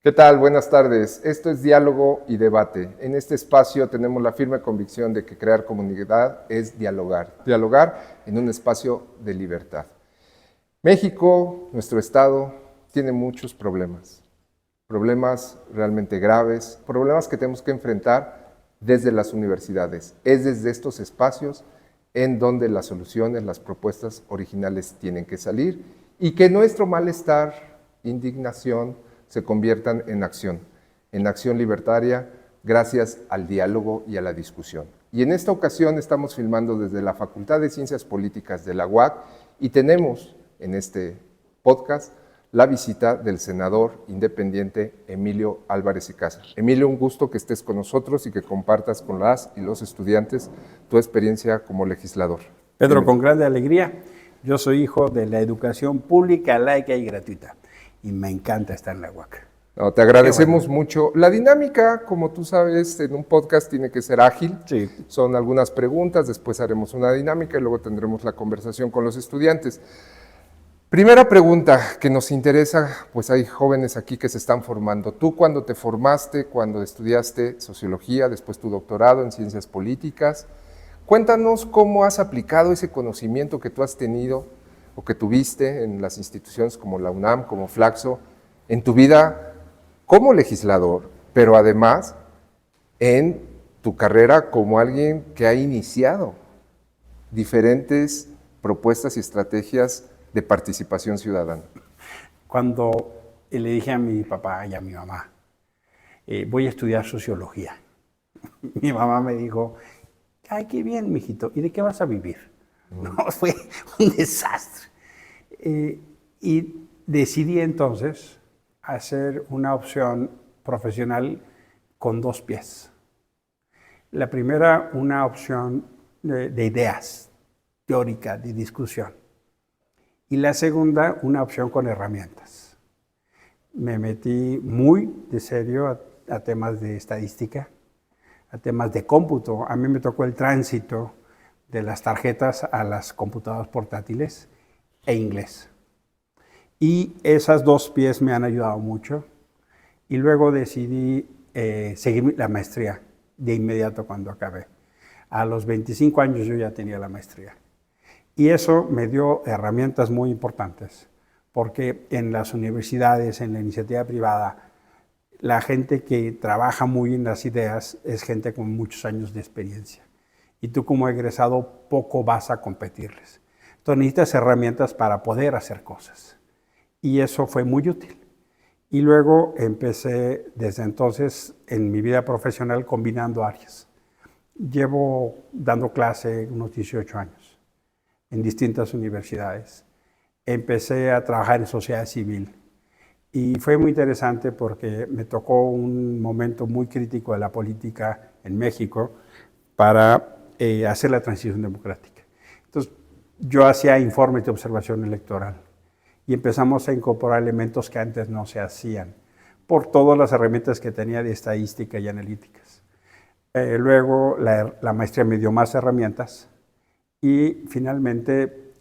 ¿Qué tal? Buenas tardes. Esto es Diálogo y Debate. En este espacio tenemos la firme convicción de que crear comunidad es dialogar. Dialogar en un espacio de libertad. México, nuestro estado, tiene muchos problemas. Problemas realmente graves, problemas que tenemos que enfrentar desde las universidades. Es desde estos espacios en donde las soluciones, las propuestas originales tienen que salir y que nuestro malestar, indignación, se conviertan en acción libertaria, gracias al diálogo y a la discusión. Y en esta ocasión estamos filmando desde la Facultad de Ciencias Políticas de la UAC y tenemos en este podcast la visita del senador independiente Emilio Álvarez y Casa. Emilio, un gusto que estés con nosotros y que compartas con las y los estudiantes tu experiencia como legislador. Pedro, con grande alegría. Yo soy hijo de la educación pública, laica y gratuita. Y me encanta estar en la UAC. No, te agradecemos mucho. La dinámica, como tú sabes, en un podcast tiene que ser ágil. Sí. Son algunas preguntas, después haremos una dinámica y luego tendremos la conversación con los estudiantes. Primera pregunta que nos interesa, pues hay jóvenes aquí que se están formando. Tú cuando te formaste, cuando estudiaste sociología, después tu doctorado en ciencias políticas, cuéntanos cómo has aplicado ese conocimiento que tú has tenido o que tuviste en las instituciones como la UNAM, como Flaxo, en tu vida como legislador, pero además en tu carrera como alguien que ha iniciado diferentes propuestas y estrategias de participación ciudadana. Cuando le dije a mi papá y a mi mamá, voy a estudiar sociología, mi mamá me dijo, ay, qué bien, mijito, ¿y de qué vas a vivir? No, fue un desastre. Y decidí entonces hacer una opción profesional con dos pies. La primera, una opción de ideas, teórica, de discusión. Y la segunda, una opción con herramientas. Me metí muy de serio a temas de estadística, a temas de cómputo. A mí me tocó el tránsito de las tarjetas a las computadoras portátiles e inglés. Y esas dos pies me han ayudado mucho. Y luego decidí seguir la maestría de inmediato cuando acabé. A los 25 años yo ya tenía la maestría. Y eso me dio herramientas muy importantes, porque en las universidades, en la iniciativa privada, la gente que trabaja muy en las ideas es gente con muchos años de experiencia. Y tú como egresado poco vas a competirles. Entonces necesitas herramientas para poder hacer cosas. Y eso fue muy útil. Y luego empecé desde entonces en mi vida profesional combinando áreas. Llevo dando clase unos 18 años en distintas universidades. Empecé a trabajar en sociedad civil. Y fue muy interesante porque me tocó un momento muy crítico de la política en México para hacer la transición democrática. Entonces, yo hacía informes de observación electoral y empezamos a incorporar elementos que antes no se hacían por todas las herramientas que tenía de estadística y analíticas. Luego, la maestría me dio más herramientas y finalmente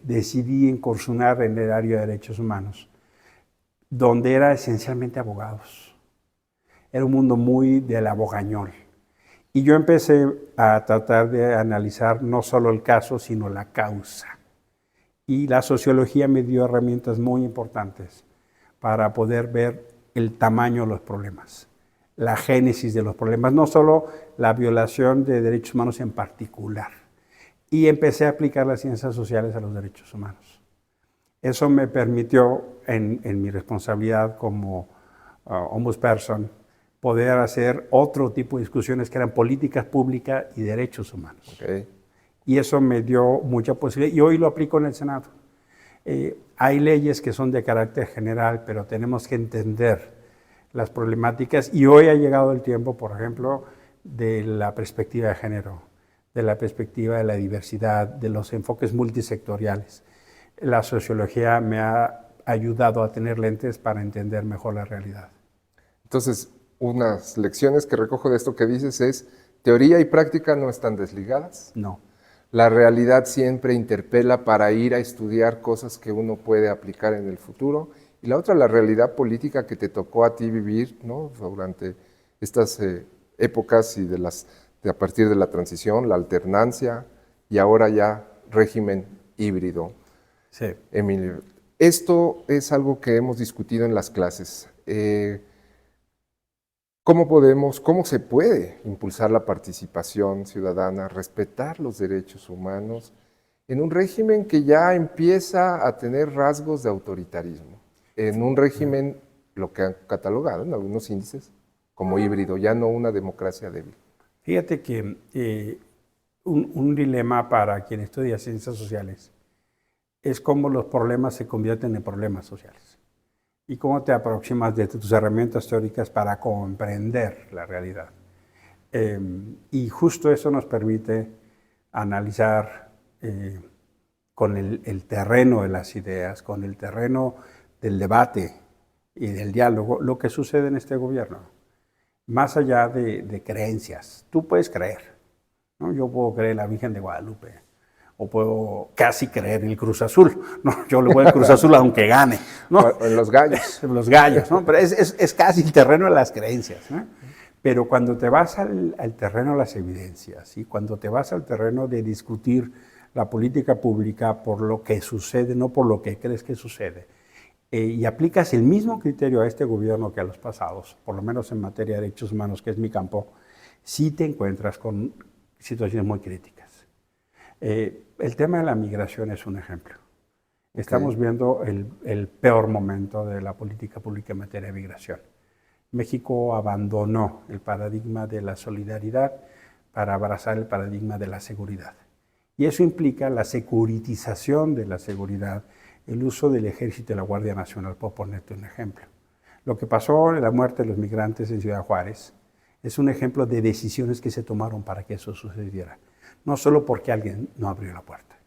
decidí incursionar en el área de derechos humanos, donde era esencialmente abogados. Era un mundo muy del abogañol. Y yo empecé a tratar de analizar no solo el caso, sino la causa. Y la sociología me dio herramientas muy importantes para poder ver el tamaño de los problemas, la génesis de los problemas, no solo la violación de derechos humanos en particular. Y empecé a aplicar las ciencias sociales a los derechos humanos. Eso me permitió, en mi responsabilidad como ombudsperson, poder hacer otro tipo de discusiones que eran políticas públicas y derechos humanos. Okay. Y eso me dio mucha posibilidad. Y hoy lo aplico en el Senado. Hay leyes que son de carácter general, pero tenemos que entender las problemáticas. Y hoy ha llegado el tiempo, por ejemplo, de la perspectiva de género, de la perspectiva de la diversidad, de los enfoques multisectoriales. La sociología me ha ayudado a tener lentes para entender mejor la realidad. Entonces, unas lecciones que recojo de esto que dices es, teoría y práctica no están desligadas. No. La realidad siempre interpela para ir a estudiar cosas que uno puede aplicar en el futuro y la otra la realidad política que te tocó a ti vivir, ¿no? Durante estas épocas y a partir de la transición, la alternancia y ahora ya régimen híbrido. Sí. Emilio, esto es algo que hemos discutido en las clases. ¿Cómo se puede impulsar la participación ciudadana, respetar los derechos humanos en un régimen que ya empieza a tener rasgos de autoritarismo? En un régimen, lo que han catalogado en algunos índices, como híbrido, ya no una democracia débil. Fíjate que un dilema para quien estudia ciencias sociales es cómo los problemas se convierten en problemas sociales y cómo te aproximas de tus herramientas teóricas para comprender la realidad. Y justo eso nos permite analizar con el terreno de las ideas, con el terreno del debate y del diálogo, lo que sucede en este gobierno. Más allá de creencias, tú puedes creer, ¿no? Yo puedo creer en la Virgen de Guadalupe, o puedo casi creer en el Cruz Azul, ¿no? Yo le voy al Cruz Azul aunque gane, ¿no? O en los gallos. Los gallos, ¿no? Pero es casi el terreno de las creencias, ¿no? Pero cuando te vas al terreno de las evidencias y cuando te vas al terreno de discutir la política pública por lo que sucede, no por lo que crees que sucede, y aplicas el mismo criterio a este gobierno que a los pasados, por lo menos en materia de derechos humanos, que es mi campo, sí te encuentras con situaciones muy críticas. El tema de la migración es un ejemplo. Okay. Estamos viendo el peor momento de la política pública en materia de migración. México abandonó el paradigma de la solidaridad para abrazar el paradigma de la seguridad. Y eso implica la securitización de la seguridad, el uso del Ejército y la Guardia Nacional, por ponerte un ejemplo. Lo que pasó en la muerte de los migrantes en Ciudad Juárez es un ejemplo de decisiones que se tomaron para que eso sucediera. No solo porque alguien no abrió la puerta.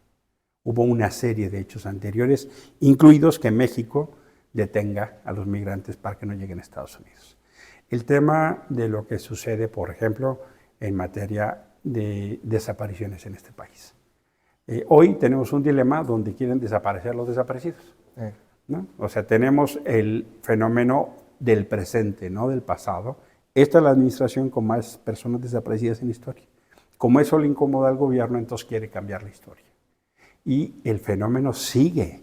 Hubo una serie de hechos anteriores, incluidos que México detenga a los migrantes para que no lleguen a Estados Unidos. El tema de lo que sucede, por ejemplo, en materia de desapariciones en este país. Hoy tenemos un dilema donde quieren desaparecer a los desaparecidos, ¿no? O sea, tenemos el fenómeno del presente, no del pasado. Esta es la administración con más personas desaparecidas en la historia. Como eso le incomoda al gobierno, entonces quiere cambiar la historia. Y el fenómeno sigue,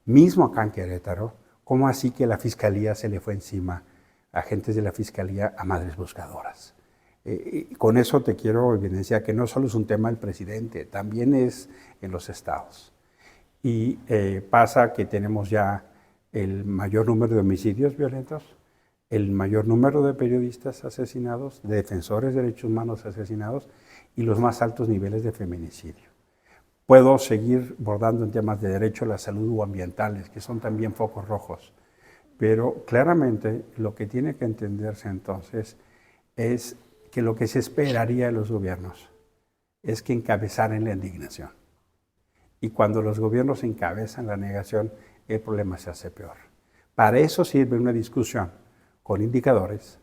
mismo acá en Querétaro, como así que la Fiscalía se le fue encima a agentes de la Fiscalía, a madres buscadoras. Con eso te quiero evidenciar que no solo es un tema del presidente, también es en los estados. Y pasa que tenemos ya el mayor número de homicidios violentos, el mayor número de periodistas asesinados, de defensores de derechos humanos asesinados y los más altos niveles de feminicidio. Puedo seguir bordando en temas de derecho a la salud o ambientales, que son también focos rojos, pero claramente lo que tiene que entenderse entonces es que lo que se esperaría de los gobiernos es que encabezaran la indignación. Y cuando los gobiernos encabezan la negación, el problema se hace peor. Para eso sirve una discusión con indicadores,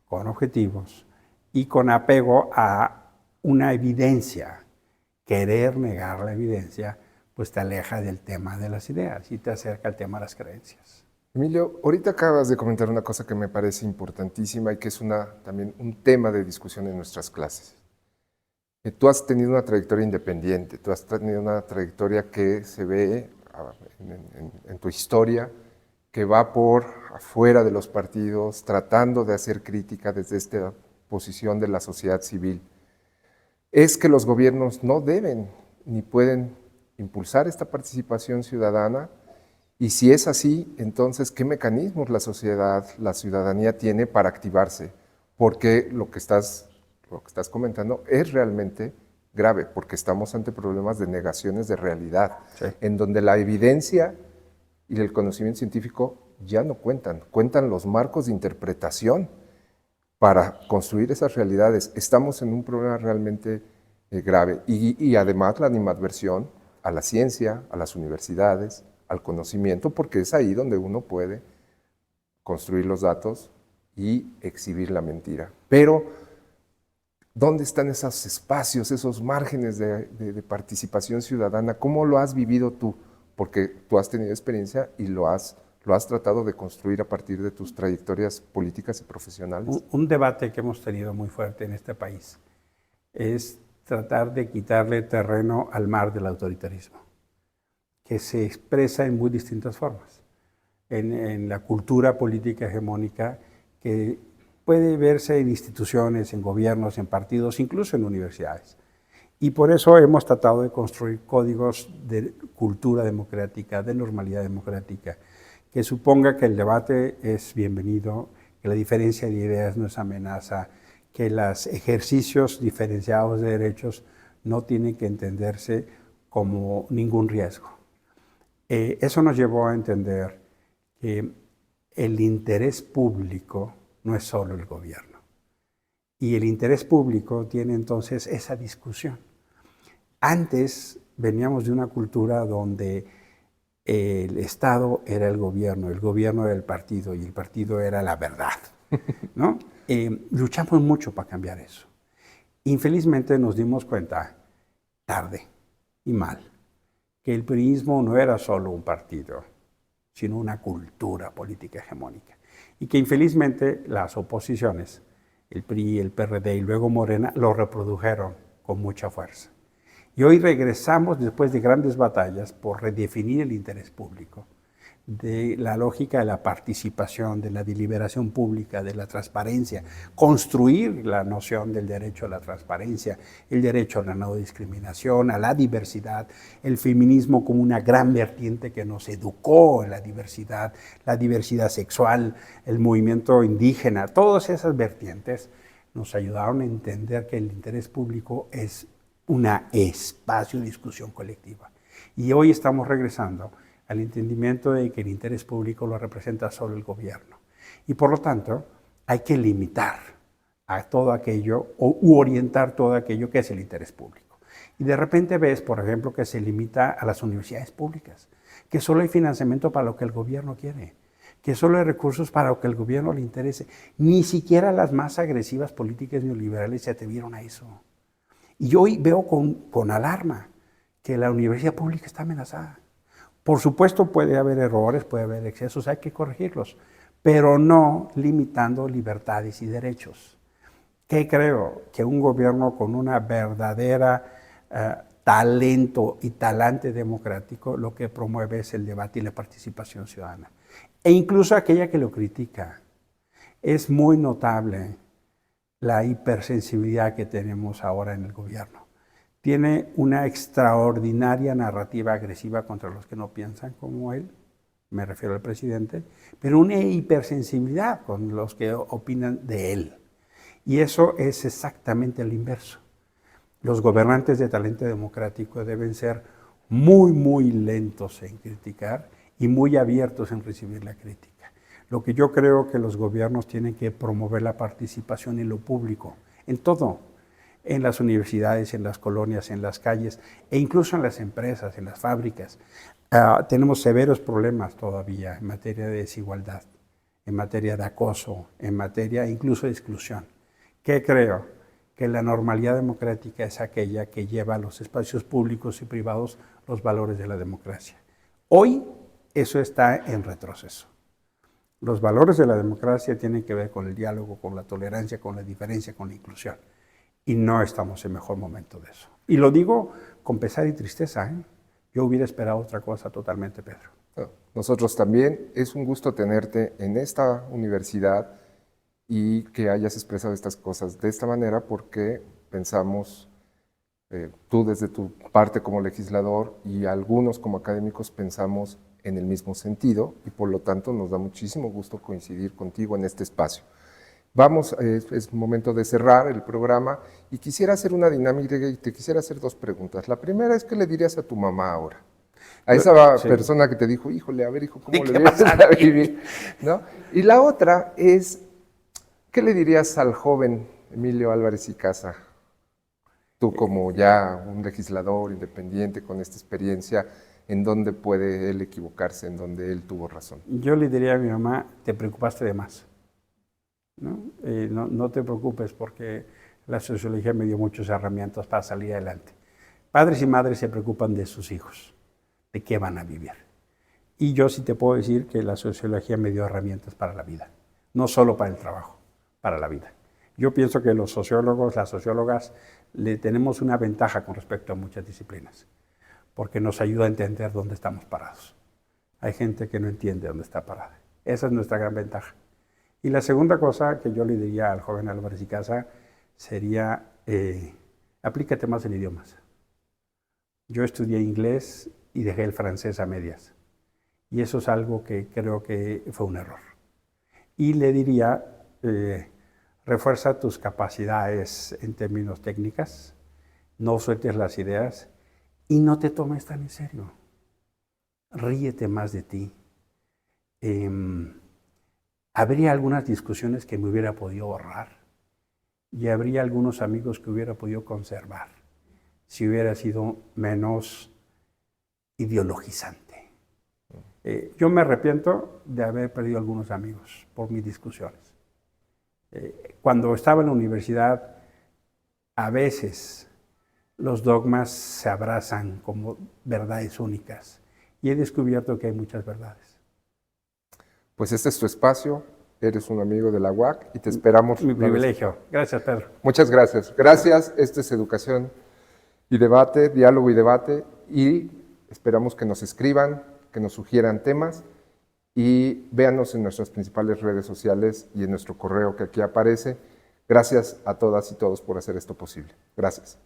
con objetivos y con apego a una evidencia. Querer negar la evidencia, pues te aleja del tema de las ideas y te acerca al tema de las creencias. Emilio, ahorita acabas de comentar una cosa que me parece importantísima y que es también un tema de discusión en nuestras clases. Tú has tenido una trayectoria independiente, tú has tenido una trayectoria que se ve en tu historia, que va por afuera de los partidos, tratando de hacer crítica desde esta posición de la sociedad civil. Es que los gobiernos no deben ni pueden impulsar esta participación ciudadana, y si es así, entonces, ¿qué mecanismos la ciudadanía tiene para activarse? Porque lo que estás comentando es realmente grave, porque estamos ante problemas de negaciones de realidad, sí, en donde la evidencia y el conocimiento científico ya no cuentan los marcos de interpretación para construir esas realidades. Estamos en un problema realmente grave, y además la animadversión a la ciencia, a las universidades, al conocimiento, porque es ahí donde uno puede construir los datos y exhibir la mentira. Pero, ¿dónde están esos espacios, esos márgenes de participación ciudadana? ¿Cómo lo has vivido tú? Porque tú has tenido experiencia y lo has ¿Lo has tratado de construir a partir de tus trayectorias políticas y profesionales? Un debate que hemos tenido muy fuerte en este país es tratar de quitarle terreno al mar del autoritarismo, que se expresa en muy distintas formas. En la cultura política hegemónica, que puede verse en instituciones, en gobiernos, en partidos, incluso en universidades. Y por eso hemos tratado de construir códigos de cultura democrática, de normalidad democrática, que suponga que el debate es bienvenido, que la diferencia de ideas no es amenaza, que los ejercicios diferenciados de derechos no tienen que entenderse como ningún riesgo. Eso nos llevó a entender que el interés público no es solo el gobierno. Y el interés público tiene entonces esa discusión. Antes veníamos de una cultura donde el Estado era el gobierno era el partido y el partido era la verdad, ¿no? Luchamos mucho para cambiar eso. Infelizmente nos dimos cuenta, tarde y mal, que el priismo no era solo un partido, sino una cultura política hegemónica. Y que infelizmente las oposiciones, el PRI, el PRD y luego Morena, lo reprodujeron con mucha fuerza. Y hoy regresamos después de grandes batallas por redefinir el interés público, de la lógica de la participación, de la deliberación pública, de la transparencia, construir la noción del derecho a la transparencia, el derecho a la no discriminación, a la diversidad, el feminismo como una gran vertiente que nos educó en la diversidad sexual, el movimiento indígena, todas esas vertientes nos ayudaron a entender que el interés público es un espacio de discusión colectiva. Y hoy estamos regresando al entendimiento de que el interés público lo representa solo el gobierno. Y por lo tanto, hay que limitar a todo aquello u orientar todo aquello que es el interés público. Y de repente ves, por ejemplo, que se limita a las universidades públicas, que solo hay financiamiento para lo que el gobierno quiere, que solo hay recursos para lo que el gobierno le interese. Ni siquiera las más agresivas políticas neoliberales se atrevieron a eso. Y hoy veo con alarma que la universidad pública está amenazada. Por supuesto puede haber errores, puede haber excesos, hay que corregirlos, pero no limitando libertades y derechos. ¿Qué creo? Que un gobierno con una verdadera talento y talante democrático lo que promueve es el debate y la participación ciudadana. E incluso aquella que lo critica. Es muy notable la hipersensibilidad que tenemos ahora en el gobierno. Tiene una extraordinaria narrativa agresiva contra los que no piensan como él, me refiero al presidente, pero una hipersensibilidad con los que opinan de él. Y eso es exactamente el inverso. Los gobernantes de talento democrático deben ser muy, muy lentos en criticar y muy abiertos en recibir la crítica. Lo que yo creo que los gobiernos tienen que promover la participación en lo público, en todo, en las universidades, en las colonias, en las calles e incluso en las empresas, en las fábricas. Tenemos severos problemas todavía en materia de desigualdad, en materia de acoso, en materia incluso de exclusión. ¿Qué creo? Que la normalidad democrática es aquella que lleva a los espacios públicos y privados los valores de la democracia. Hoy eso está en retroceso. Los valores de la democracia tienen que ver con el diálogo, con la tolerancia, con la diferencia, con la inclusión. Y no estamos en mejor momento de eso. Y lo digo con pesar y tristeza, ¿eh? Yo hubiera esperado otra cosa totalmente, Pedro. Nosotros también. Es un gusto tenerte en esta universidad y que hayas expresado estas cosas de esta manera porque pensamos, tú desde tu parte como legislador y algunos como académicos pensamos en el mismo sentido y por lo tanto nos da muchísimo gusto coincidir contigo en este espacio. Vamos, es momento de cerrar el programa y quisiera hacer una dinámica y te quisiera hacer dos preguntas. La primera es, ¿qué le dirías a tu mamá ahora? A esa persona que te dijo, híjole, a ver, hijo, ¿cómo le vas a vivir? ¿No? Y la otra es, ¿qué le dirías al joven Emilio Álvarez y Casa? Tú como ya un legislador independiente con esta experiencia, ¿en dónde puede él equivocarse, en dónde él tuvo razón? Yo le diría a mi mamá, te preocupaste de más. No te preocupes porque la sociología me dio muchas herramientas para salir adelante. Padres y madres se preocupan de sus hijos, de qué van a vivir. Y yo sí te puedo decir que la sociología me dio herramientas para la vida, no solo para el trabajo, para la vida. Yo pienso que los sociólogos, las sociólogas, le tenemos una ventaja con respecto a muchas disciplinas, porque nos ayuda a entender dónde estamos parados. Hay gente que no entiende dónde está parada. Esa es nuestra gran ventaja. Y la segunda cosa que yo le diría al joven Álvarez y Casa sería, aplícate más en idiomas. Yo estudié inglés y dejé el francés a medias. Y eso es algo que creo que fue un error. Y le diría, refuerza tus capacidades en términos técnicas, no sueltes las ideas y no te tomes tan en serio. Ríete más de ti. Habría algunas discusiones que me hubiera podido ahorrar y habría algunos amigos que hubiera podido conservar si hubiera sido menos ideologizante. Yo me arrepiento de haber perdido algunos amigos por mis discusiones. Cuando estaba en la universidad, a veces los dogmas se abrazan como verdades únicas y he descubierto que hay muchas verdades. Pues este es tu espacio, eres un amigo de la UAC y te esperamos. Mi privilegio. Gracias, Pedro. Muchas gracias. Gracias, esto es Educación y Debate, Diálogo y Debate, y esperamos que nos escriban, que nos sugieran temas y véanos en nuestras principales redes sociales y en nuestro correo que aquí aparece. Gracias a todas y todos por hacer esto posible. Gracias.